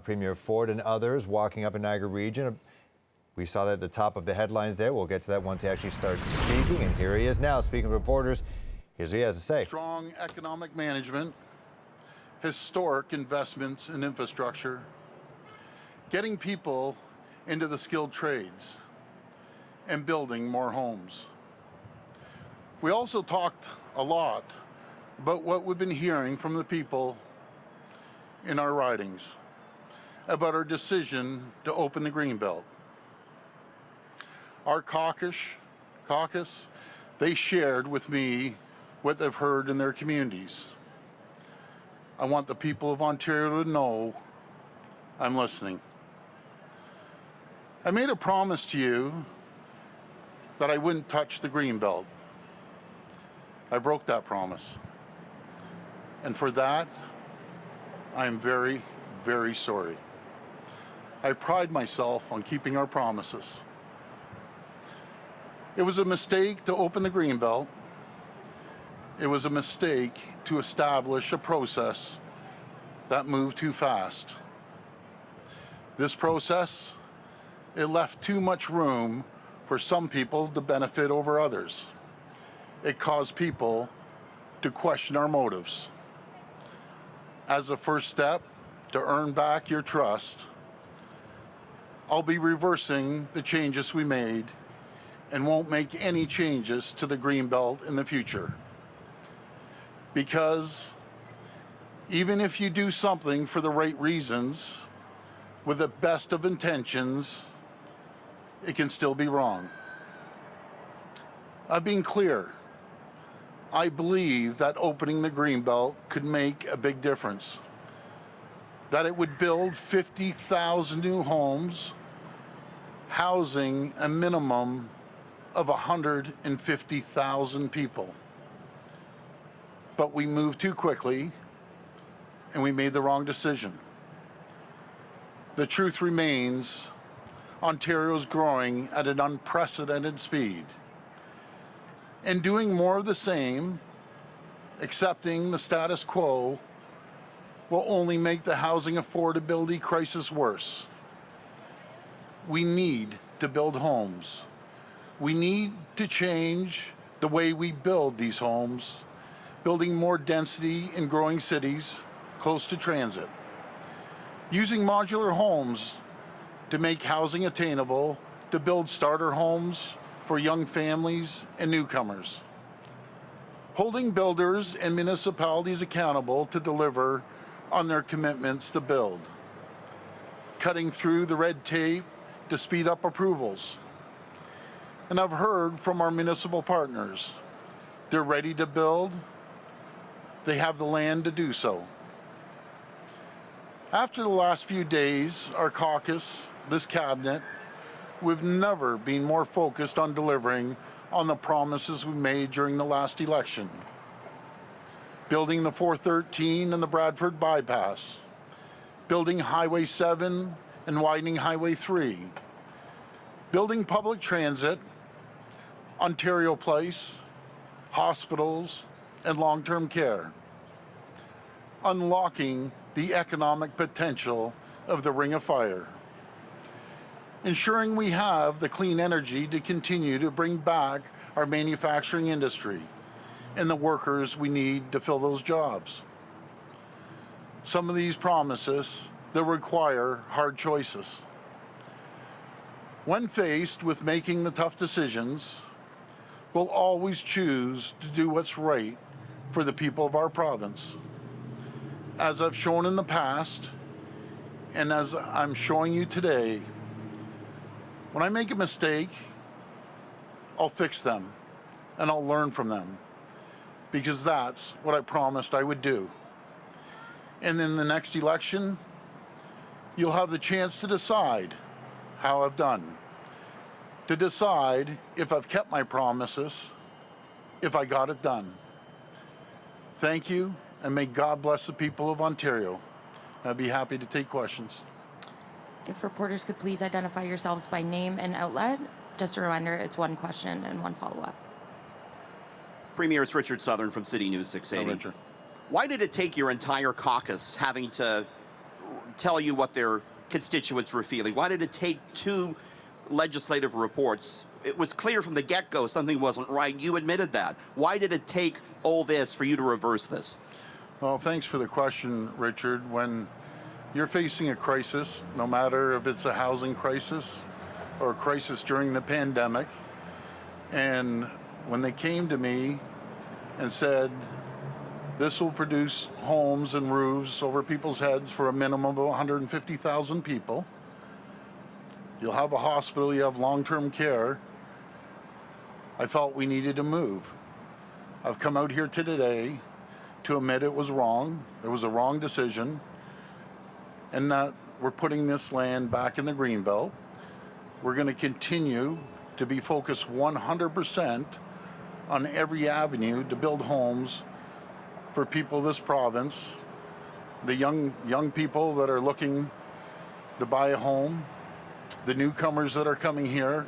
Premier Ford and others walking up in Niagara region. We saw that at the top of the headlines there. We'll get to that once he actually starts speaking. And here he is now speaking to reporters. Here's what he has to say. Strong economic management, historic investments in infrastructure, getting people into the skilled trades, and building more homes. We also talked a lot about what we've been hearing from the people in our ridings about our decision to open the Greenbelt. Our caucus, they shared with me what they've heard in their communities. I want the people of Ontario to know I'm listening. I made a promise to you that I wouldn't touch the Greenbelt. I broke that promise. And for that, I am very, very sorry. I pride myself on keeping our promises. It was a mistake to open the Greenbelt. It was a mistake to establish a process that moved too fast. This process, it left too much room for some people to benefit over others. It caused people to question our motives. As a first step to earn back your trust, I'll be reversing the changes we made and won't make any changes to the Greenbelt in the future. Because even if you do something for the right reasons, with the best of intentions, it can still be wrong. I've been clear. I believe that opening the Greenbelt could make a big difference. That it would build 50,000 new homes, housing a minimum of 150,000 people. But we moved too quickly and we made the wrong decision. The truth remains, Ontario's growing at an unprecedented speed. And doing more of the same, accepting the status quo, will only make the housing affordability crisis worse. We need to build homes. We need to change the way we build these homes, building more density in growing cities close to transit. Using modular homes to make housing attainable, to build starter homes for young families and newcomers. Holding builders and municipalities accountable to deliver on their commitments to build. Cutting through the red tape to speed up approvals. And I've heard from our municipal partners. They're ready to build. They have the land to do so. After the last few days, our caucus, this cabinet, we've never been more focused on delivering on the promises we made during the last election. Building the 413 and the Bradford bypass. Building Highway 7 and widening Highway 3. Building public transit, Ontario Place, hospitals, and long-term care. Unlocking the economic potential of the Ring of Fire. Ensuring we have the clean energy to continue to bring back our manufacturing industry and the workers we need to fill those jobs. Some of these promises that require hard choices. When faced with making the tough decisions, we'll always choose to do what's right for the people of our province. As I've shown in the past, and as I'm showing you today, when I make a mistake, I'll fix them and I'll learn from them, because that's what I promised I would do. And in the next election, you'll have the chance to decide how I've done, to decide if I've kept my promises, if I got it done. Thank you, and may God bless the people of Ontario. I'd be happy to take questions. If reporters could please identify yourselves by name and outlet. Just a reminder, it's one question and one follow-up. Premier, it's Richard Southern from City News 680. Hello, Richard. Why did it take your entire caucus having to tell you what their constituents were feeling? Why did it take 2 legislative reports? It was clear from the get-go something wasn't right. You admitted that. Why did it take all this for you to reverse this? Well, thanks for the question, Richard. When you're facing a crisis, no matter if it's a housing crisis or a crisis during the pandemic, and when they came to me and said, this will produce homes and roofs over people's heads for a minimum of 150,000 people. You'll have a hospital, you have long-term care. I felt we needed to move. I've come out here today to admit it was wrong. It was a wrong decision, and that we're putting this land back in the Greenbelt. We're going to continue to be focused 100% on every avenue to build homes for people of this province, the young people that are looking to buy a home, the newcomers that are coming here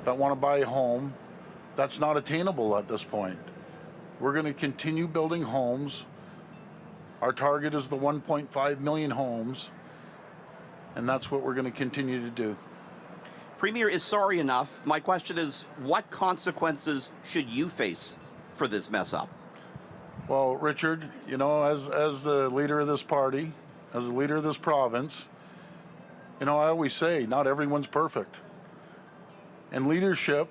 that want to buy a home. That's not attainable at this point. We're going to continue building homes. Our target is the 1.5 million homes, and that's what we're going to continue to do. Premier is sorry enough. My question is, what consequences should you face for this mess up? Well, Richard, you know, as the leader of this party, as the leader of this province, you know, I always say not everyone's perfect. And leadership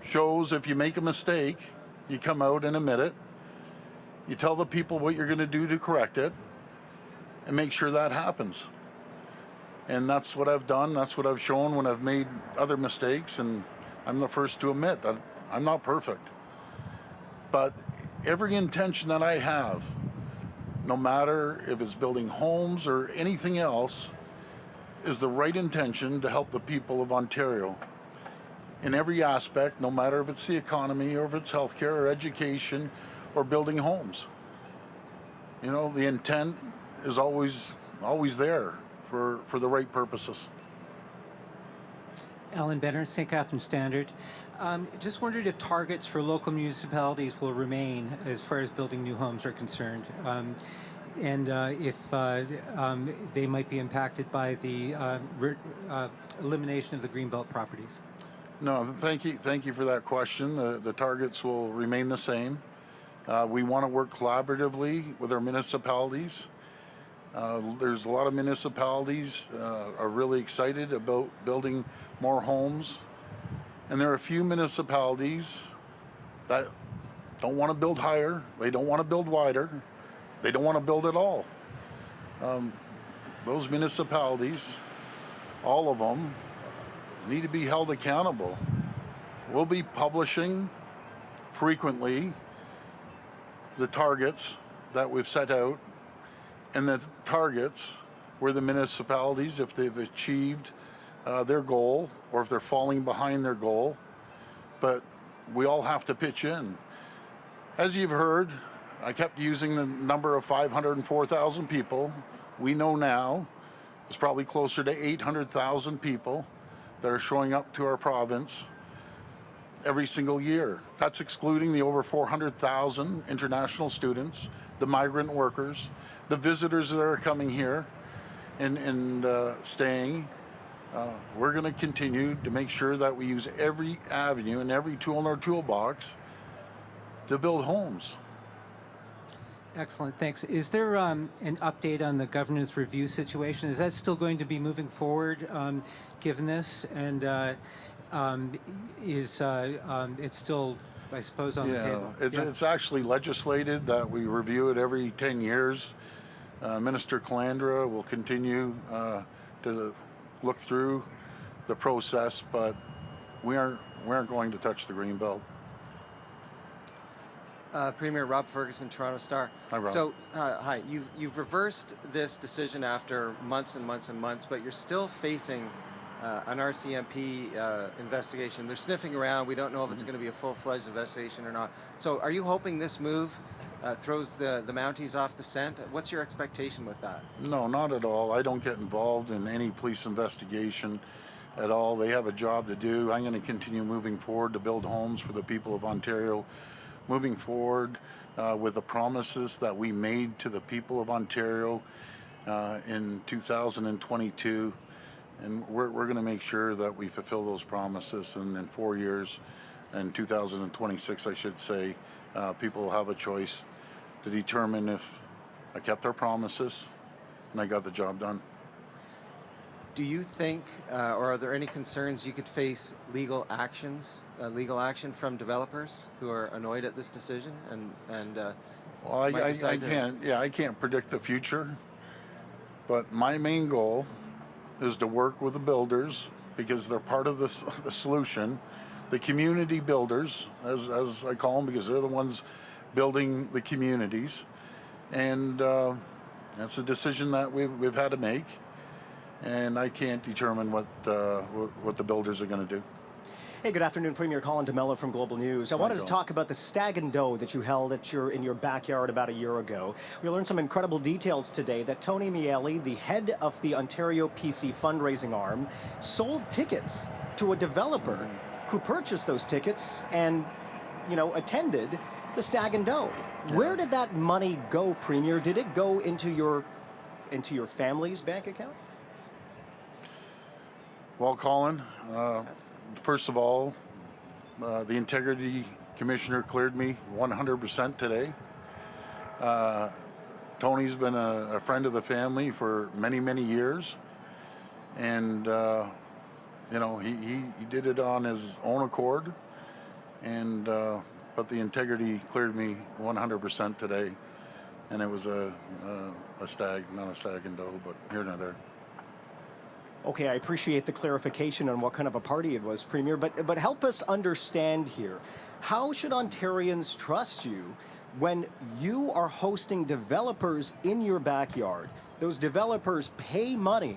shows if you make a mistake, you come out and admit it. You tell the people what you're going to do to correct it and make sure that happens. And that's what I've done. That's what I've shown when I've made other mistakes. And I'm the first to admit that I'm not perfect. But every intention that I have, no matter if it's building homes or anything else, is the right intention to help the people of Ontario in every aspect, no matter if it's the economy or if it's healthcare or education or building homes. You know, the intent is always there for the right purposes. Alan Benner, St. Catharines Standard. Just wondered if targets for local municipalities will remain as far as building new homes are concerned, and if they might be impacted by the elimination of the Greenbelt properties. No, thank you for that question. The targets will remain the same. We want to work collaboratively with our municipalities. There's a lot of municipalities are really excited about building more homes. And there are a few municipalities that don't want to build higher, they don't want to build wider, they don't want to build at all. Those municipalities, all of them, need to be held accountable. We'll be publishing frequently the targets that we've set out and the targets where the municipalities, if they've achieved their goal or if they're falling behind their goal, but we all have to pitch in. As you've heard, I kept using the number of 504,000 people. We know now it's probably closer to 800,000 people that are showing up to our province every single year. That's excluding the over 400,000 international students, the migrant workers, the visitors that are coming here and staying. We're going to continue to make sure that we use every avenue and every tool in our toolbox to build homes. Excellent, thanks. Is there an update on the governance review situation? Is that still going to be moving forward, given this? And is it's still, I suppose, on the table? It's actually legislated that we review it every 10 years. Minister Calandra will continue to look through the process, but we aren't going to touch the Greenbelt. Premier Rob Ferguson, Toronto Star. Hi, Rob. So, hi. You've reversed this decision after months and months and months, but you're still facing an RCMP investigation. They're sniffing around. We don't know if it's going to be a full-fledged investigation or not. So, are you hoping this move throws the Mounties off the scent? What's your expectation with that? No, not at all. I don't get involved in any police investigation at all. They have a job to do. I'm going to continue moving forward to build homes for the people of Ontario, moving forward with the promises that we made to the people of Ontario in 2022, and we're going to make sure that we fulfill those promises. And in 4 years, in 2026, I should say, people will have a choice to determine if I kept our promises and I got the job done. Do you think, or are there any concerns you could face legal action from developers who are annoyed at this decision and Well, might I decide to- can't. Yeah, I can't predict the future, but my main goal is to work with the builders because they're part of the solution. The community builders, as I call them, because they're the ones building the communities, and that's a decision that we've had to make. And I can't determine what the builders are going to do. Hey, good afternoon, Premier Colin DeMello from Global News. I wanted to talk about the Stag and Doe that you held in your backyard about a year ago. We learned some incredible details today that Tony Miele, the head of the Ontario PC fundraising arm, sold tickets to a developer who purchased those tickets and, attended the Stag and Doe. Yeah. Where did that money go, Premier? Did it go into your family's bank account? Well, Colin, first of all, the Integrity Commissioner cleared me 100% today. Tony's been a friend of the family for many, many years. And, he did it on his own accord. And, but the Integrity cleared me 100% today. And it was a stag, not a Stag and Doe, but here nor there. Okay, I appreciate the clarification on what kind of a party it was, Premier, but help us understand here. How should Ontarians trust you when you are hosting developers in your backyard? Those developers pay money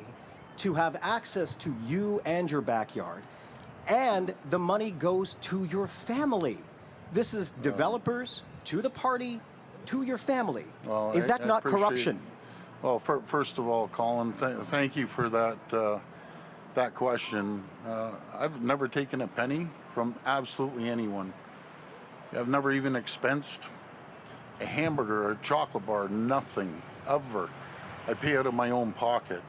to have access to you and your backyard, and the money goes to your family. This is developers to the party to your family. Well, is that not corruption? Well, first of all, Colin, thank you for that question. I've never taken a penny from absolutely anyone. I've never even expensed a hamburger or a chocolate bar, nothing, ever. I pay out of my own pocket.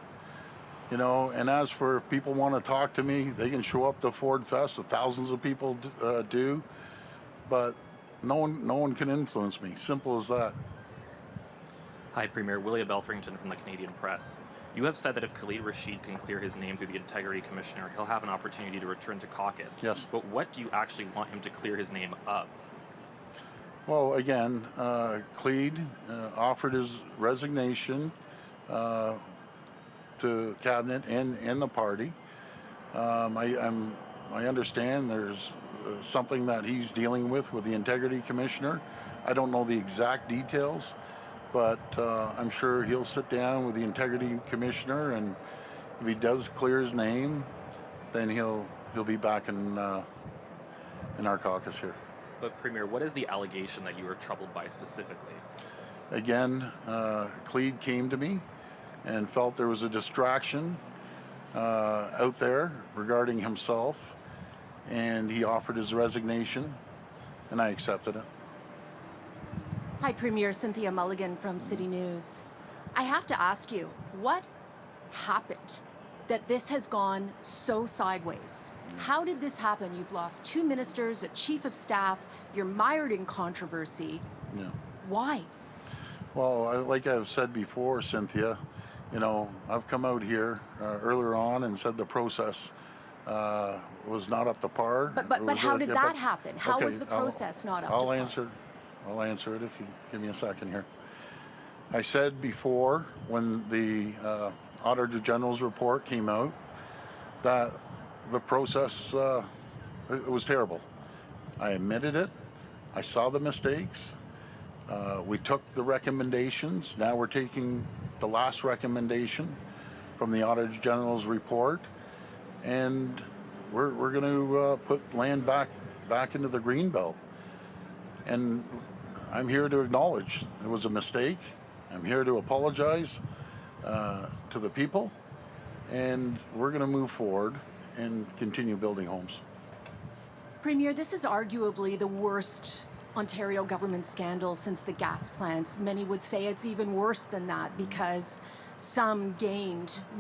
And as for if people want to talk to me, they can show up to Ford Fest, thousands of people do, but no one can influence me, simple as that. Hi, Premier. William Beltherington from the Canadian Press. You have said that if Khalid Rashid can clear his name through the Integrity Commissioner, he'll have an opportunity to return to caucus. Yes. But what do you actually want him to clear his name of? Well, again, Khalid offered his resignation to cabinet and the party. I understand there's something that he's dealing with the Integrity Commissioner. I don't know the exact details, but I'm sure he'll sit down with the Integrity Commissioner, and if he does clear his name, then he'll be back in our caucus here. But Premier, what is the allegation that you were troubled by specifically? Again, Clede came to me and felt there was a distraction out there regarding himself, and he offered his resignation, and I accepted it. Hi, Premier. Cynthia Mulligan from City News. I have to ask you, what happened that this has gone so sideways? How did this happen? You've lost 2 ministers, a chief of staff, you're mired in controversy. Yeah. Why? Well, like I've said before, Cynthia, I've come out here earlier on and said the process was not up to par. But how did that happen? How was the process not up to par? I'll answer it if you give me a second here. I said before, when the Auditor General's report came out, that the process it was terrible. I admitted it. I saw the mistakes. We took the recommendations. Now we're taking the last recommendation from the Auditor General's report, and we're going to put land back into the Greenbelt. And I'm here to acknowledge it was a mistake. I'm here to apologize to the people, and we're going to move forward and continue building homes. Premier, this is arguably the worst Ontario government scandal since the gas plants. Many would say it's even worse than that because some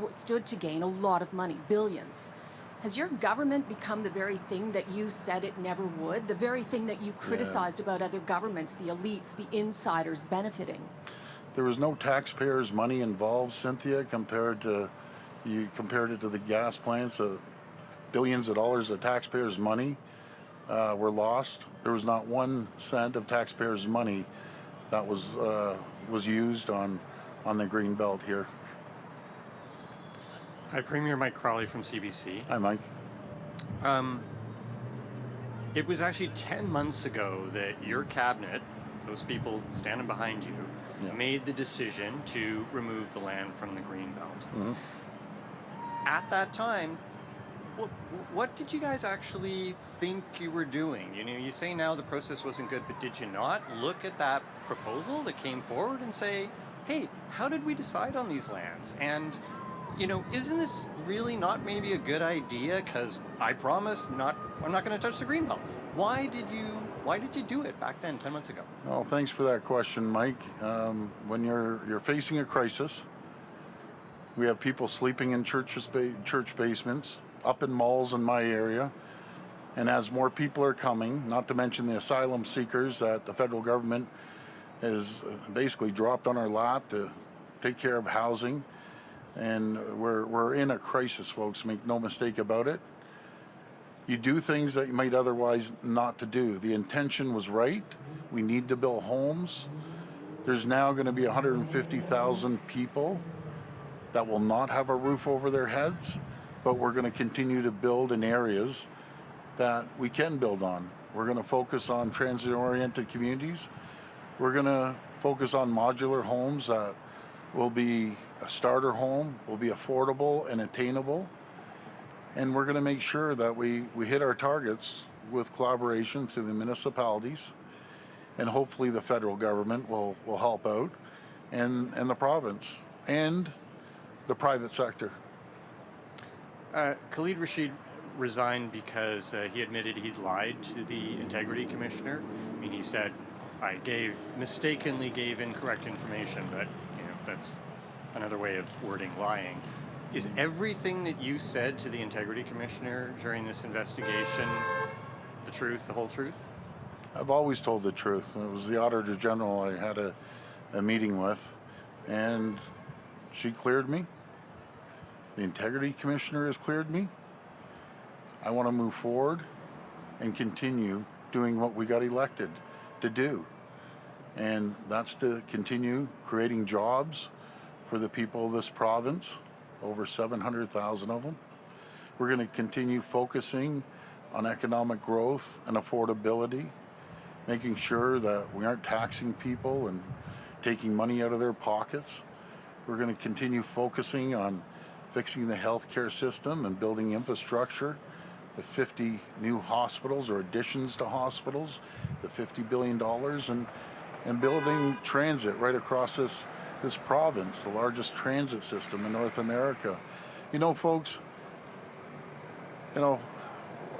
stood to gain a lot of money, billions. Has your government become the very thing that you said it never would? The very thing that you criticized about other governments, the elites, the insiders benefiting? There was no taxpayers' money involved, Cynthia, compared to the gas plants. Billions of dollars of taxpayers' money were lost. There was not 1 cent of taxpayers' money that was used on the Greenbelt here. Hi, Premier Mike Crowley from CBC. Hi, Mike. It was actually 10 months ago that your cabinet, those people standing behind you, made the decision to remove the land from the Greenbelt. Mm-hmm. At that time, what did you guys actually think you were doing? You know, you say now the process wasn't good, but did you not look at that proposal that came forward and say, hey, how did we decide on these lands? And, you know, isn't this really not maybe a good idea? Because I promised I'm not going to touch the Greenbelt. Why did you do it back then, 10 months ago? Well, thanks for that question, Mike. When you're facing a crisis, we have people sleeping in church basements, up in malls in my area, and as more people are coming, not to mention the asylum seekers that the federal government has basically dropped on our lap to take care of housing, and we're in a crisis, folks. Make no mistake about it. You do things that you might otherwise not to do. The intention was right. We need to build homes. There's now going to be 150,000 people that will not have a roof over their heads, but we're going to continue to build in areas that we can build on. We're going to focus on transit-oriented communities. We're going to focus on modular homes that will be a starter home, will be affordable and attainable. And we're going to make sure that we hit our targets with collaboration through the municipalities, and hopefully the federal government will help out, and the province, and the private sector. Khalid Rashid resigned because he admitted he'd lied to the integrity commissioner. I mean, he said, I mistakenly gave incorrect information, but that's another way of wording lying. Is everything that you said to the integrity commissioner during this investigation the truth, the whole truth? I've always told the truth. It was the Auditor General I had a meeting with, and she cleared me. The integrity commissioner has cleared me. I want to move forward and continue doing what we got elected to do. And that's to continue creating jobs for the people of this province, over 700,000 of them. We're going to continue focusing on economic growth and affordability, making sure that we aren't taxing people and taking money out of their pockets. We're going to continue focusing on fixing the healthcare system and building infrastructure, the 50 new hospitals or additions to hospitals, the $50 billion, and building transit right across this province, the largest transit system in North America. You know, folks,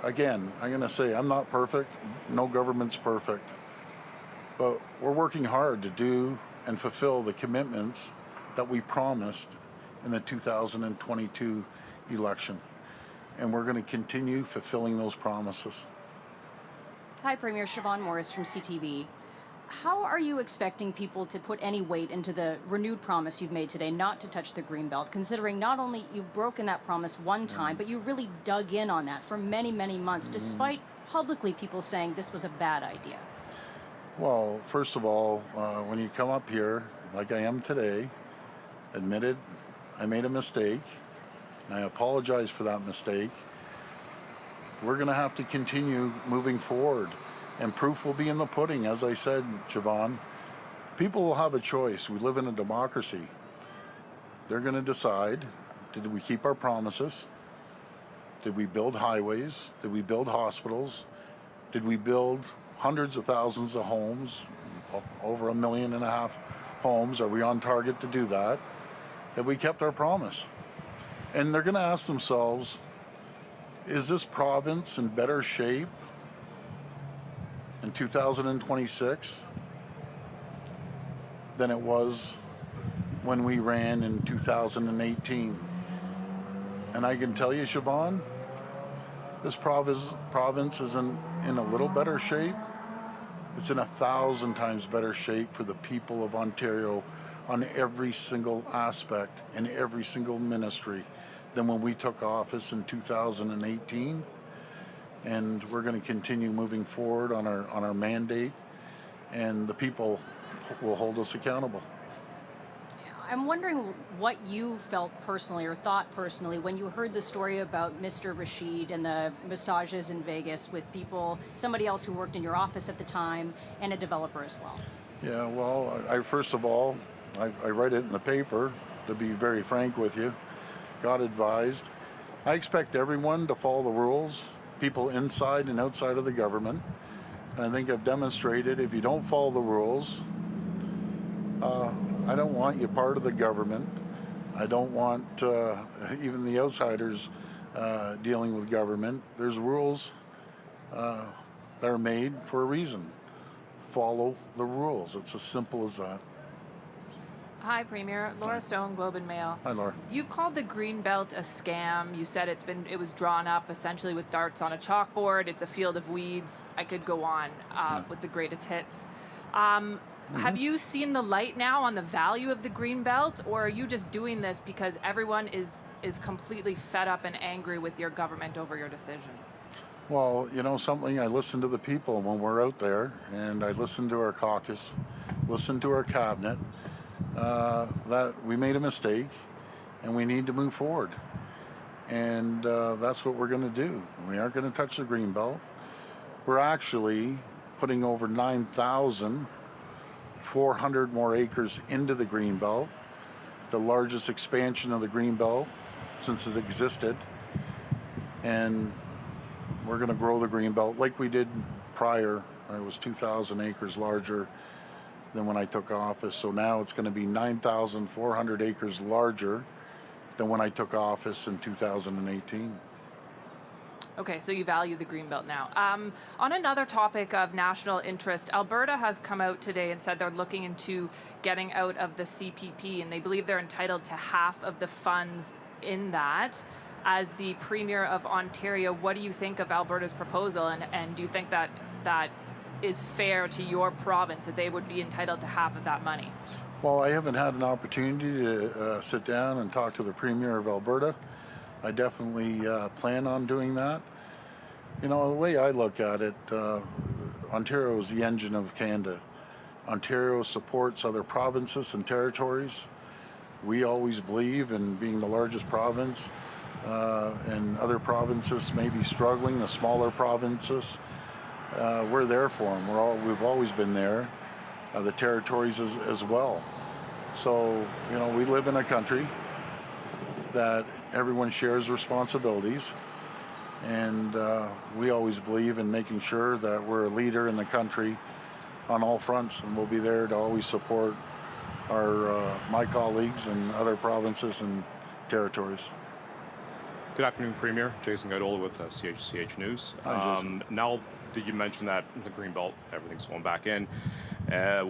again, I'm going to say I'm not perfect. No government's perfect. But we're working hard to do and fulfill the commitments that we promised in the 2022 election. And we're going to continue fulfilling those promises. Hi, Premier Siobhan Morris from CTV. How are you expecting people to put any weight into the renewed promise you've made today not to touch the Greenbelt, considering not only you've broken that promise one time, but you really dug in on that for many, many months, despite publicly people saying this was a bad idea? Well, first of all, when you come up here, like I am today, admitted I made a mistake, and I apologize for that mistake. We're going to have to continue moving forward, and proof will be in the pudding, as I said, Siobhan. People will have a choice. We live in a democracy. They're going to decide, did we keep our promises? Did we build highways? Did we build hospitals? Did we build hundreds of thousands of homes, over 1.5 million homes? Are we on target to do that? Have we kept our promise? And they're going to ask themselves, is this province in better shape in 2026 than it was when we ran in 2018. And I can tell you, Siobhan, this province is in a little better shape. It's in 1,000 times better shape for the people of Ontario on every single aspect in every single ministry than when we took office in 2018. And we're going to continue moving forward on our mandate, and the people will hold us accountable. I'm wondering what you felt personally or thought personally when you heard the story about Mr. Rashid and the massages in Vegas with somebody else who worked in your office at the time, and a developer as well. Yeah, well, first of all, I read it in the paper, to be very frank with you. Got advised. I expect everyone to follow the rules, people inside and outside of the government. And I think I've demonstrated if you don't follow the rules, I don't want you part of the government. I don't want even the outsiders dealing with government. There's rules that are made for a reason. Follow the rules. It's as simple as that. Hi, Premier. Laura Stone, Globe and Mail. Hi, Laura. You've called the Greenbelt a scam. You said it was drawn up essentially with darts on a chalkboard. It's a field of weeds. I could go on with the greatest hits. Have you seen the light now on the value of the Greenbelt, or are you just doing this because everyone is completely fed up and angry with your government over your decision? Well, you know something, I listen to the people when we're out there, and I listen to our caucus, listen to our cabinet, that we made a mistake and we need to move forward. And that's what we're going to do. We aren't going to touch the Greenbelt. We're actually putting over 9,400 more acres into the Greenbelt, the largest expansion of the Greenbelt since it existed. And we're going to grow the Greenbelt like we did prior. It was 2,000 acres larger than when I took office. So now it's going to be 9,400 acres larger than when I took office in 2018. Okay, so you value the Greenbelt now. On another topic of national interest, Alberta has come out today and said they're looking into getting out of the CPP, and they believe they're entitled to half of the funds in that. As the Premier of Ontario, what do you think of Alberta's proposal, and do you think that is fair to your province, that they would be entitled to half of that money? Well, I haven't had an opportunity to sit down and talk to the Premier of Alberta. I definitely plan on doing that. You know, the way I look at it, Ontario is the engine of Canada. Ontario supports other provinces and territories. We always believe in being the largest province, and other provinces may be struggling, the smaller provinces. We're there for them. We've always been there, the territories as well. So, you know, we live in a country that everyone shares responsibilities, and we always believe in making sure that we're a leader in the country on all fronts, and we'll be there to always support my colleagues and other provinces and territories. Good afternoon, Premier. Jason Godola with CHCH News. Hi, Jason. Now that you mentioned that the Greenbelt, everything's going back in,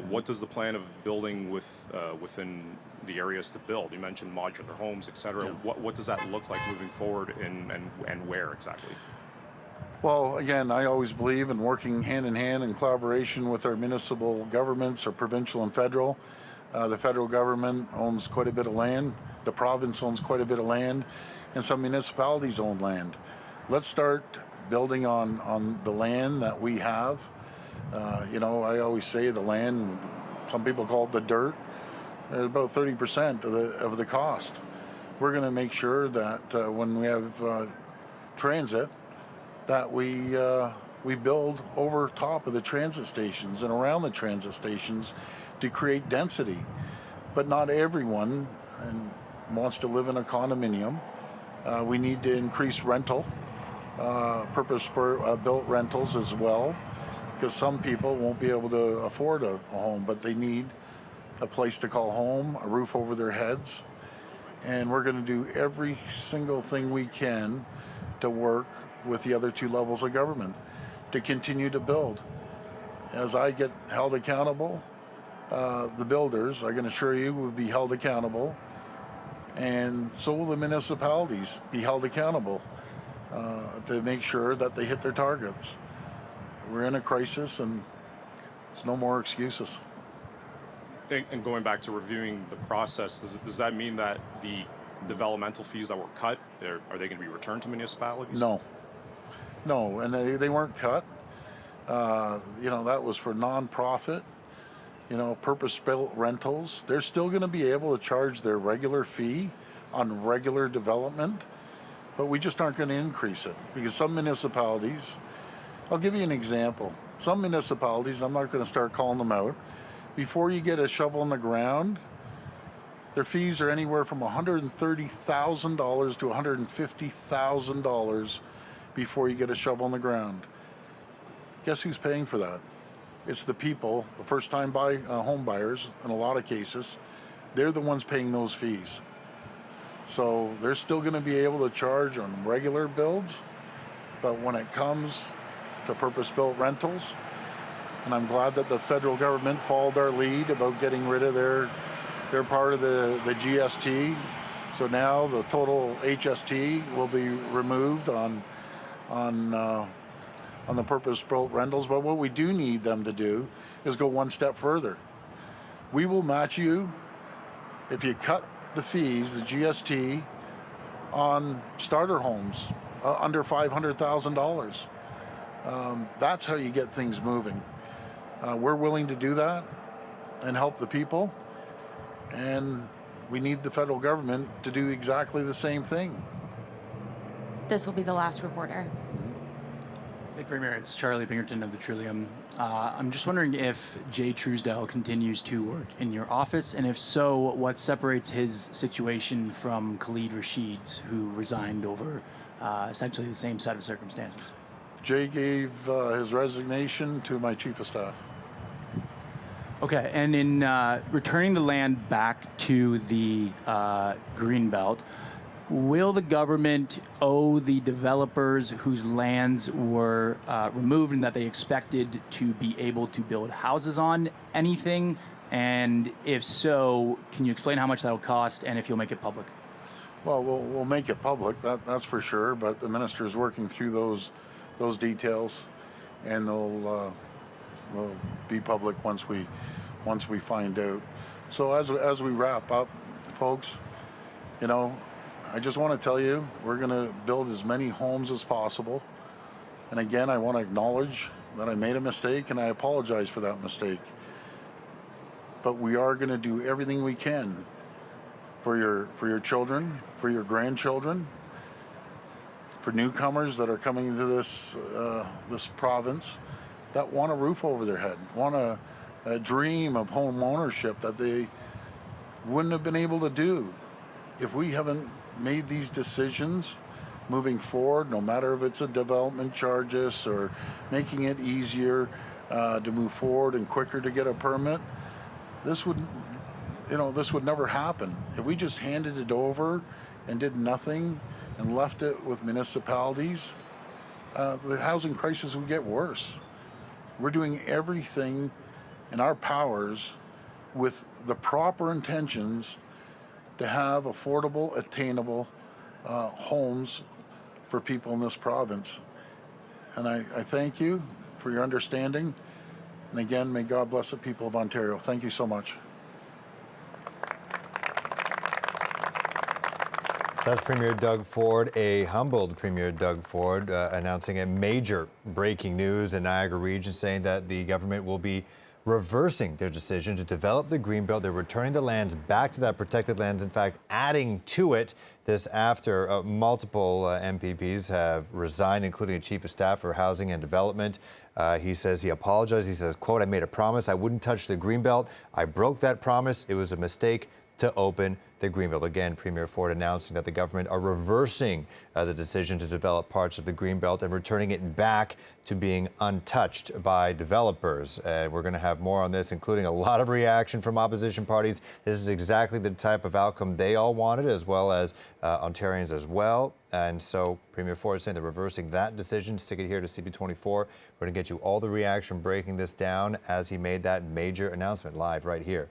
what does the plan of building within the areas to build? You mentioned modular homes, etc. Yeah. What does that look like moving forward, and where exactly? Well, again, I always believe in working hand in hand in collaboration with our municipal governments, our provincial and federal. The federal government owns quite a bit of land. The province owns quite a bit of land, and some municipalities own land. Let's start building on the land that we have. You know, I always say the land, some people call it the dirt, about 30% of the cost. We're going to make sure that when we have transit, that we build over top of the transit stations and around the transit stations to create density. But not everyone wants to live in a condominium. We need to increase rental, purpose-built rentals as well, because some people won't be able to afford a home, but they need a place to call home, a roof over their heads. And we're going to do every single thing we can to work with the other two levels of government to continue to build. As I get held accountable, the builders, I can assure you, will be held accountable, and so will the municipalities be held accountable to make sure that they hit their targets. We're in a crisis, and there's no more excuses. And going back to reviewing the process, does that mean that the developmental fees that were cut, are they going to be returned to municipalities? No, and they weren't cut. That was for nonprofit, purpose-built rentals. They're still going to be able to charge their regular fee on regular development, but we just aren't going to increase it because some municipalities, I'll give you an example. Some municipalities, I'm not going to start calling them out, before you get a shovel in the ground, their fees are anywhere from $130,000 to $150,000 before you get a shovel in the ground. Guess who's paying for that? It's the people, the first-time home buyers, in a lot of cases. They're the ones paying those fees. So they're still going to be able to charge on regular builds, but when it comes to purpose-built rentals, and I'm glad that the federal government followed our lead about getting rid of their part of the GST. So now the total HST will be removed on the purpose-built rentals. But what we do need them to do is go one step further. We will match you if you cut the fees, the GST, on starter homes under $500,000. That's how you get things moving. We're willing to do that and help the people, and we need the federal government to do exactly the same thing. This will be the last reporter. Hey, Premier, it's Charlie Pinkerton of the Trillium. I'm just wondering if Jay Truesdell continues to work in your office, and if so, what separates his situation from Khalid Rashid's, who resigned over essentially the same set of circumstances? Jay gave his resignation to my chief of staff. Okay, and in returning the land back to the Greenbelt, will the government owe the developers whose lands were removed and that they expected to be able to build houses on anything? And if so, can you explain how much that'll cost and if you'll make it public? Well, we'll make it public, that's for sure, but the minister is working through those details, and they'll will be public once we find out. So as we wrap up, folks, I just want to tell you, we're going to build as many homes as possible. And again, I want to acknowledge that I made a mistake, and I apologize for that mistake. But we are going to do everything we can for your children, for your grandchildren, for newcomers that are coming into this province that want a roof over their head, want a dream of home ownership that they wouldn't have been able to do if we haven't made these decisions moving forward, no matter if it's a development charges or making it easier to move forward and quicker to get a permit. This would never happen. If we just handed it over and did nothing and left it with municipalities, the housing crisis would get worse. We're doing everything in our powers with the proper intentions to have affordable, attainable homes for people in this province. And I thank you for your understanding. And again, may God bless the people of Ontario. Thank you so much. That's Premier Doug Ford, a humbled Premier Doug Ford, announcing a major breaking news in Niagara region, saying that the government will be reversing their decision to develop the Greenbelt. They're returning the lands back to that protected lands, in fact, adding to it. This after multiple MPPs have resigned, including a chief of staff for housing and development. He says he apologized. He says, quote, "I made a promise I wouldn't touch the Greenbelt. I broke that promise. It was a mistake to open the the Greenbelt. Again, Premier Ford announcing that the government are reversing the decision to develop parts of the Greenbelt and returning it back to being untouched by developers. And we're going to have more on this, including a lot of reaction from opposition parties. This is exactly the type of outcome they all wanted, as well as Ontarians as well. And so Premier Ford is saying they're reversing that decision. Stick it here to CP24. We're going to get you all the reaction breaking this down as he made that major announcement live right here.